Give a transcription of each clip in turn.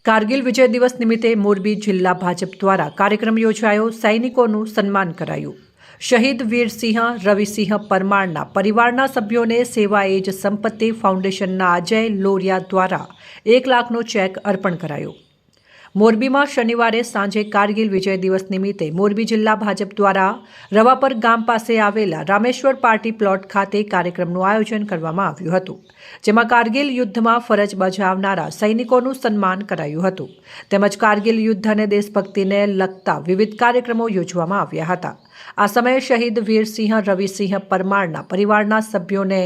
કારગિલ વિજય દિવસ નિમિત્તે મોરબી જિલ્લા ભાજપ દ્વારા કાર્યક્રમ યોજાયો। સૈનિકોનું સન્માન કરાયું। શહીદ વીરસિંહ રવિસિંહ પરમારના પરિવારના સભ્યોને સેવા એજ સંપત્તિ ફાઉન્ડેશનના અજય લોરિયા દ્વારા 1 લાખનો ચેક અર્પણ કરાયો। મોરબીમાં શનિવારે સાંજે કારગિલ વિજય દિવસ નિમિત્તે મોરબી જિલ્લા ભાજપ દ્વારા રવાપર ગામ પાસે આવેલા રામેશ્વર પાર્ટી પ્લોટ ખાતે કાર્યક્રમનું આયોજન કરવામાં આવ્યું હતું, જેમાં કારગિલ યુદ્ધમાં ફરજ બજાવનારા સૈનિકોનું સન્માન કરાયું હતું તેમજ કારગિલ યુદ્ધ અને દેશભક્તિને લગતા વિવિધ કાર્યક્રમો યોજવામાં આવ્યા હતા। આ સમયે શહીદ વીરસિંહ રવિસિંહ પરમારના પરિવારના સભ્યોને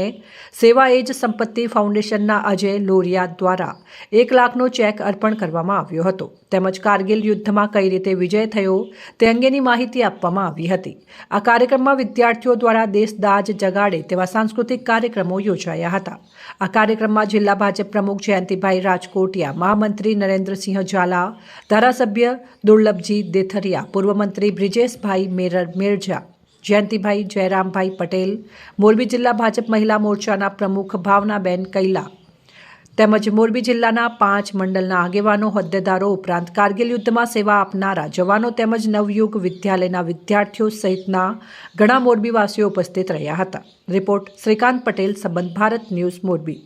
સેવા એજ સંપત્તિ ફાઉન્ડેશનના અજય લોરિયા દ્વારા 1 લાખનો ચેક અર્પણ કરવામાં આવ્યો હતો તેમજ કારગિલ યુદ્ધમાં કઈ રીતે વિજય થયો તે અંગેની માહિતી આપવામાં આવી હતી। આ કાર્યક્રમમાં વિદ્યાર્થીઓ દ્વારા દેશદાજ જગાડે તેવા સાંસ્કૃતિક કાર્યક્રમો યોજાયા હતા। આ કાર્યક્રમમાં જિલ્લા ભાજપ પ્રમુખ જયંતિભાઈ રાજકોટિયા, મહામંત્રી નરેન્દ્રસિંહ ઝાલા, ધારાસભ્ય દુર્લભજી દેથરિયા, પૂર્વ મંત્રી બ્રિજેશભાઈ મેરજા, જયંતિભાઈ જયરામભાઈ પટેલ, મોરબી જિલ્લા ભાજપ મહિલા મોરચાના પ્રમુખ ભાવનાબેન કૈલા તેમજ મોરબી જિલ્લાના 5 મંડળના આગેવાનો, હોદ્દેદારો ઉપરાંત કારગિલ યુદ્ધમાં સેવા આપનારા જવાનો તેમજ નવયુગ વિદ્યાલયના વિદ્યાર્થીઓ સહિતના ઘણા મોરબીવાસીઓ ઉપસ્થિત રહ્યા હતા। રિપોર્ટ શ્રીકાંત પટેલ, સંબંધ ભારત ન્યૂઝ, મોરબી।